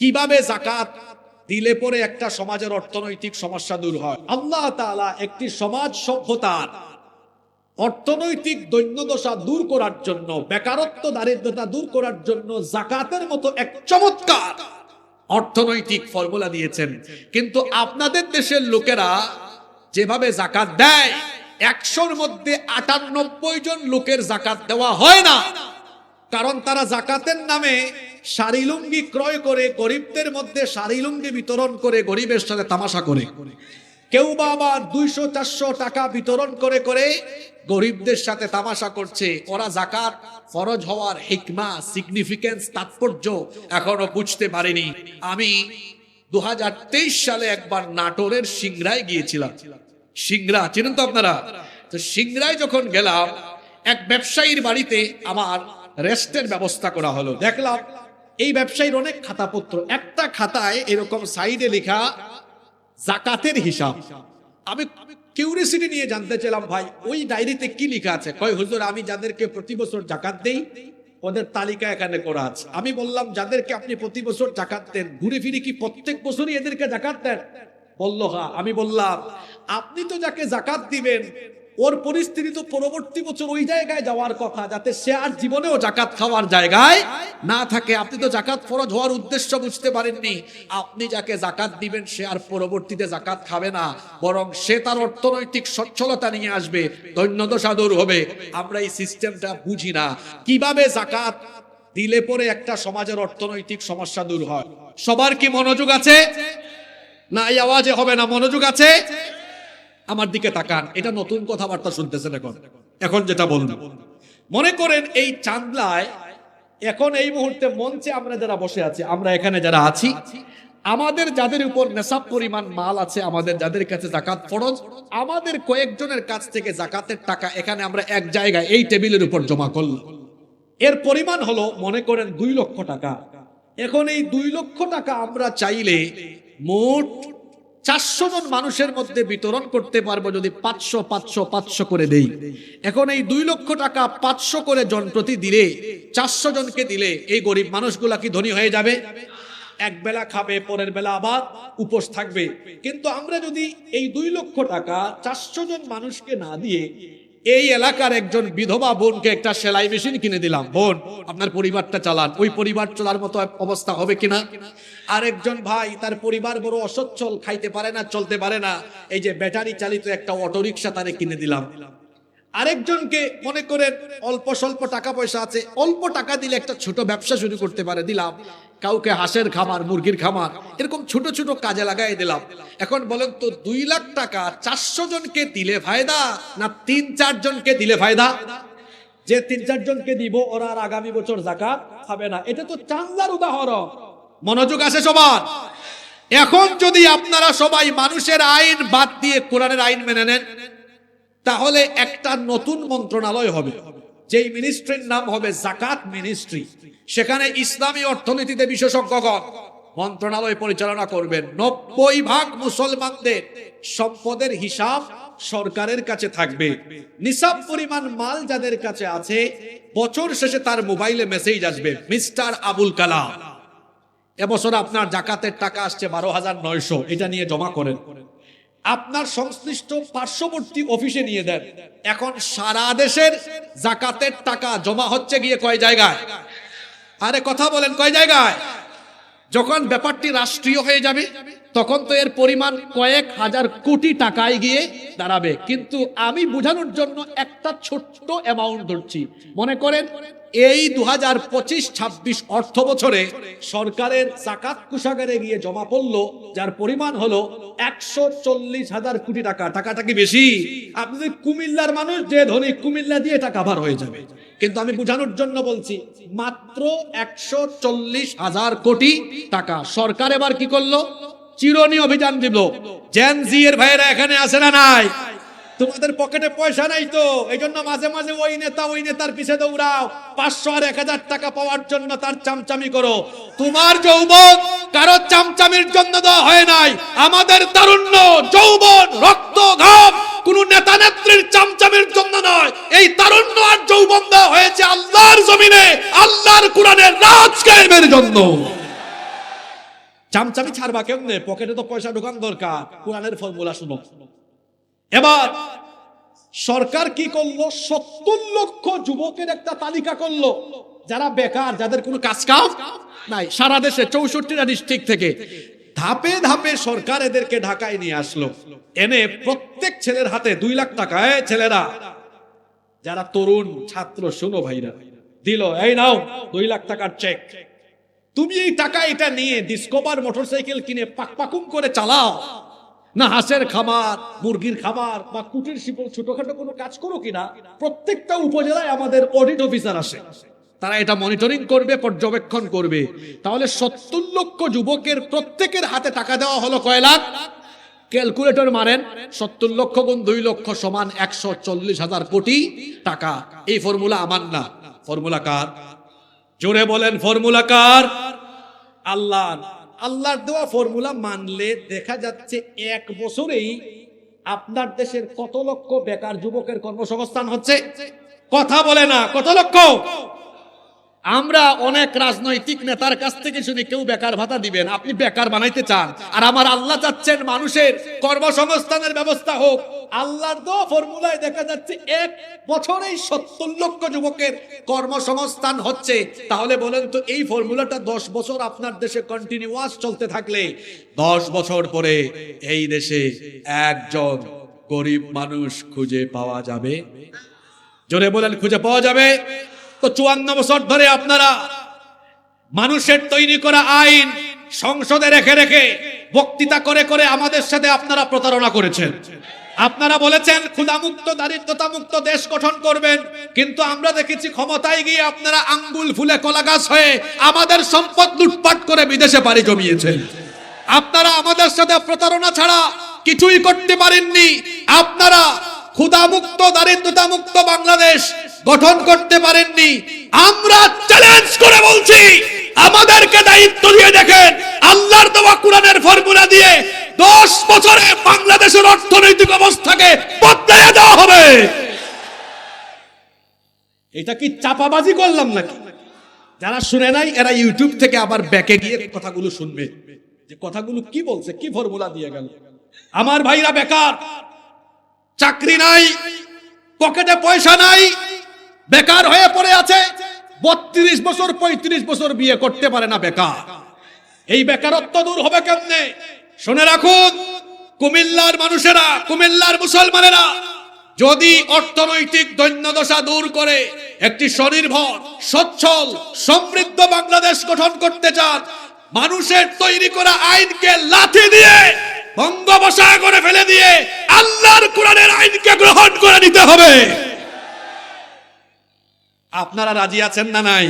কিভাবে জাকাত দিলে পরে একটা সমাজের অর্থনৈতিক সমস্যা দূর হয়। আল্লাহ তাআলা একটি সমাজ সভ্যতার অর্থনৈতিক দৈন্যদশা দূর করার জন্য, বেকারত্ব দারিদ্রতা দূর করার জন্য জাকাতের মতো এক চমৎকার অর্থনৈতিক ফর্মুলা দিয়েছেন। কিন্তু আপনাদের দেশের লোকেরা যেভাবে জাকাত দেয়, 100-র মধ্যে 98 জন লোকের জাকাত দেওয়া হয় না। কারণ তারা জাকাতের নামে শাড়ি লুঙ্গি ক্রয় করে গরিবদের মধ্যে শাড়ি লুঙ্গি বিতরণ করে গরিবের সাথে তামাশা করে, কেউ বা আবার 200-400 টাকা বিতরণ করে করে গরিবদের সাথে তামাশা করছে। ওরা জাকাত ফরজ হওয়ার হিকমা, সিগনিফিকেন্স, তাৎপর্য এখনো বুঝতে পারেনি। আমি 2023 সালে একবার নাটোরের সিংড়ায় গিয়েছিলাম। সিংড়া চিনেন তো আপনারা? তো সিংড়ায় যখন গেলাম, এক ব্যবসায়ীর বাড়িতে আমার রেস্টের ব্যবস্থা করা হলো। দেখলাম এই ব্যবসায়ীর অনেক খাতাপত্র, একটা খাতায় এরকম সাইডে লেখা জাকাতের হিসাব। আমি কিউরিওসিটি নিয়ে জানতে চাইলাম, ভাই ওই ডায়েরিতে কি লেখা আছে? কয় হুজুর, আমি যাদেরকে প্রতি বছর জাকাত দেই ওদের তালিকা এখানে করা আছে। আমি বললাম, যাদেরকে আপনি প্রতি বছর জাকাত দেন, ঘুরে ফিরে কি প্রত্যেক বছরই এদেরকে জাকাত দেন? বলল হ্যাঁ। আমি বললাম, আপনি তো যাকে জাকাত দিবেন ওর পরিস্থিতি তো পরবর্তী বছর ওই জায়গায় যাওয়ার কথা, যাতে সে আর জীবনেও জাকাত খাওয়ার জায়গায় না থাকে। আপনি তো জাকাত ফরজ হওয়ার উদ্দেশ্য বুঝতে পারেননি। আপনি যাকে জাকাত দিবেন সে আর পরবর্তীতে জাকাত খাবে না, বরং সে তার অর্থনৈতিক সচ্ছলতা নিয়ে আসবে, দৈন্যদশা দূর হবে। আমরা এই সিস্টেমটা বুঝি না। কিভাবে জাকাত দিলে পরে একটা সমাজের অর্থনৈতিক সমস্যা দূর হয়। সবার কি মনোযোগ আছে? না এই আওয়াজে হবে না। মনোযোগ আছে? আমার দিকে তাকান। এটা নতুন কথাবার্তা শুনতেছেন এখন যেটা বলবো। মনে করেন এই চান্দলায় এখন এই মুহূর্তে মঞ্চে আমরা যারা বসে আছি, আমরা এখানে যারা আছি, আমাদের যাদের উপর নেশাব পরিমাণ মাল আছে, আমাদের যাদের কাছে জাকাত ফরজ, আমাদের কয়েকজনের কাছ থেকে জাকাতের টাকা এখানে আমরা এক জায়গায় এই টেবিলের উপর জমা করলাম। এর পরিমাণ হলো মনে করেন 2 লক্ষ টাকা। এখন এই 2 লক্ষ টাকা আমরা চাইলে মোট 400 জন মানুষের মধ্যে বিতরণ করতে পারবো, যদি 500 করে দেই। এখন এই 2 লক্ষ টাকা 500 করে জন প্রতি দিলে, 400 জনকে দিলে এই গরিব মানুষগুলা কি ধনী হয়ে যাবে? এক বেলা খাবে, পরের বেলা আবার উপোস থাকবে। কিন্তু আমরা যদি এই 2 লক্ষ টাকা 400 জন মানুষকে না দিয়ে এই এলাকার একজন বিধবা বোনকে একটা সেলাই মেশিন কিনে দিলাম, বোন আপনার পরিবারটা চালান, ওই পরিবার চলার মতো অবস্থা হবে কিনা? আরেকজন ভাই, তার পরিবার বড় অসচ্ছল, খাইতে পারে না, চলতে পারে না, এই যে ব্যাটারি চালিত একটা অটোরিকশা তারে কিনে দিলাম। আরেকজনকে মনে করেন অল্প স্বল্প টাকা পয়সা আছে, অল্প টাকা দিলে একটা ছোট ব্যবসা শুরু করতে পারে, দিলাম। কাউকে হাঁসের খামার, মুরগির খামার, এরকম ছোট ছোট কাজে লাগাই দিলাম। এখন বলেন তো 2 লাখ টাকা 400 জনকে দিলে ফায়দা না 3-4 জনকে দিলে ফায়দা? যে 3-4 জনকে দিব ওরা আর আগামী বছর জাকাত খাবে না। এটা তো চান্দলার উদাহরণ। মনোযোগ আছে সবার? এখন যদি আপনারা সবাই মানুষের আইন বাদ দিয়ে কোরআনের আইন মেনে নেন, তাহলে একটা নতুন মন্ত্রণালয় হবে, যেই মিনিস্ট্রির নাম হবে জাকাত মিনিস্ট্রি। সেখানে ইসলামী অর্থনীতিতে বিশেষজ্ঞগণ মন্ত্রণালয় পরিচালনা করবেন। 90% মুসলমানদের সম্পদের হিসাব সরকারের কাছে থাকবে। নিসাব পরিমাণ মাল যাদের কাছে আছে, বছর শেষে তার মোবাইলে মেসেজ আসবে, মিস্টার আবুল কালাম, এবছর আপনার জাকাতের টাকা আসছে 12,900, এটা নিয়ে জমা করেন। আপনার সংশ্লিষ্ট পার্শ্ববর্তী অফিসে নিয়ে দেন। এখন সারা দেশের জাকাতের টাকা জমা হচ্ছে গিয়ে কয় জায়গায়? আরে কথা বলেন, কয় জায়গায়? যখন ব্যাপারটি রাষ্ট্রীয় হয়ে যাবে তখন তো এর পরিমাণ কয়েক হাজার কোটি টাকায় গিয়ে দাঁড়াবে। কিন্তু আমি বোঝানোর জন্য একটা ছোট্ট অ্যামাউন্ট ধরছি। মনে করেন এই 2025-26 অর্থ বছরে সরকারের জাকাত কোষাগারে গিয়ে জমা পড়লো যার পরিমাণ হলো 140,000 কোটি টাকা। টাকাটা কি বেশি? আপনি যদি কুমিল্লার মানুষ, যে ধনী, কুমিল্লা দিয়ে টাকা ভার হয়ে যাবে। কিন্তু আমি বোঝানোর জন্য বলছি, মাত্র 140,000 কোটি টাকা। সরকার এবার কি করলো? চিরনি অভিযান দিল। জেন জি এর ভাইয়েরা এখানে আছে না নাই? তোমাদের পকেটে পয়সা নাই তো, এই জন্য মাঝে মাঝে ওই নেতা ওই নেতার পিছে দৌড়াও, 500 আর 1000 টাকা পাওয়ার জন্য তার চামচামি করো। তোমার যৌবন কারো চামচামির জন্য দেওয়া হয় নাই। আমাদের তারুণ্য, যৌবন, রক্ত, ঘাম কোন নেতা নেত্রীর চামচামির জন্য নয়। এই তারুণ্য আর যৌবন দেওয়া হয়েছে আল্লাহর জমিনে, আল্লাহর কোরআনের রাজ কায়েমের জন্য। চামচামি ছাড়বা কেমনে? পকেটে তো পয়সা ঢোকান দরকার। কোরআনের ফর্মুলা শুনো। এবার সরকার কি করলো? 70 লক্ষ যুবকের একটা তালিকা করলো, যারা বেকার, যাদের কোনো কাজ কাম নাই, সারা দেশে 64টা ডিস্ট্রিক্ট থেকে। ধাপে ধাপে সরকার এদেরকে ঢাকায় নিয়ে আসলো, এনে প্রত্যেক ছেলের হাতে 2 লাখ টাকা, ছেলেরা যারা তরুণ ছাত্র, শোনো ভাইরা, দিল, এই নাও 2 লাখ টাকার চেক। তুমি এই টাকা এটা নিয়ে ডিসকভার মোটরসাইকেল কিনে পাকপাকুম করে চালাও, না হাঁসের খামার, মুরগির খামার বা কুটির শিল্প ছোটখাটো কোনো কাজ করো কিনা। প্রত্যেকটা উপজেলায় আমাদের অডিট অফিসার আসে, তারা এটা মনিটরিং করবে, পর্যবেক্ষণ করবে। তাহলে 70 লক্ষ যুবকের প্রত্যেকের হাতে টাকা দেওয়া হলো কয় লাখ? ক্যালকুলেটর মারেন, 70 লক্ষ গুণ 2 লক্ষ সমান 140,000 কোটি টাকা। এই ফর্মুলা আমার না, ফর্মুলা কার? জোরে বলেন, ফর্মুলা কার? আল্লাহর। আল্লাহর দেওয়া ফর্মুলা মানলে দেখা যাচ্ছে 1 বছরেই আপনার দেশের কত লক্ষ বেকার যুবকের কর্মসংস্থান হচ্ছে? কথা বলে না, কত লক্ষ? আমরা অনেক রাজনৈতিক নেতার কাছ থেকে শুনি কেউ বেকার ভাতা দিবেন, আপনি বেকার বানাইতে চান, আর আমার আল্লাহ চাচ্ছেন মানুষের কর্মসংস্থানের ব্যবস্থা হোক। আল্লাহর দেওয়া ফর্মুলায় দেখা যাচ্ছে 1 বছরেই 70 লক্ষ যুবকের কর্মসংস্থান হচ্ছে। তাহলে বলেন তো, এই ফর্মুলাটা 10 বছর আপনার দেশে কন্টিনিউয়াস চলতে থাকলে 10 বছর পরে এই দেশে একজন গরিব মানুষ খুঁজে পাওয়া যাবে? জোরে বলেন, খুঁজে পাওয়া যাবে? তো 54 বছর ধরে আপনারা মানুষের তৈরি করা আইন সংসদে রেখে রেখে বক্তৃতা করে করে আমাদের সাথে আপনারা প্রতারণা করেছেন। আপনারা বলেছেন ক্ষুধামুক্ত, দারিদ্রতামুক্ত দেশ গঠন করবেন, কিন্তু আমরা দেখেছি ক্ষমতায় গিয়ে আপনারা আঙ্গুল ফুলে কলা গাছ হয়ে আমাদের সম্পদ লুটপাট করে বিদেশে পাড়ি জমিয়েছেন। আপনারা আমাদের সাথে প্রতারণা ছাড়া কিছুই করতে পারেননি। আপনারা ক্ষুধামুক্ত, দারিদ্রতামুক্ত বাংলাদেশ গঠন করতে পারেননি। আমরা চ্যালেঞ্জ করে বলছি, আমাদেরকে দায়িত্ব দিয়ে দেখেন, আল্লাহর দেওয়া কোরআনের ফর্মুলা দিয়ে 10 বছরে বাংলাদেশের অর্থনৈতিক অবস্থাকে বদলে দেওয়া হবে। এটা কি চাপাবাজি করলাম নাকি? যারা শুনে নাই এরা ইউটিউব থেকে আবার ব্যাকে গিয়ে কথাগুলো শুনবে, যে কথাগুলো কি বলছে, কি ফর্মুলা দিয়ে গেল। আমার ভাইরা বেকার, চাকরি নাই, পকেটে পয়সা নাই, বেকার হয়ে পড়ে আছে। 32 বছর 35 বছর বিয়ে করতে পারে না, বেকার। এই বেকারত্ব দূর হবে কেমনে? শুনে রাখুন কুমিল্লার মানুষেরা, কুমিল্লার মুসলমানেরা, যদি অর্থনৈতিক দৈন্যদশা দূর করে একটি স্বনির্ভর, সচ্ছল, সমৃদ্ধ বাংলাদেশ গঠন করতে চান, মানুষের তৈরি করা আইনকে লাথি দিয়ে বঙ্গোপসাগরে ফেলে দিয়ে আল্লাহর কোরআনের আইনকে গ্রহণ করে নিতে হবে। আপনারা রাজি আছেন না নাই?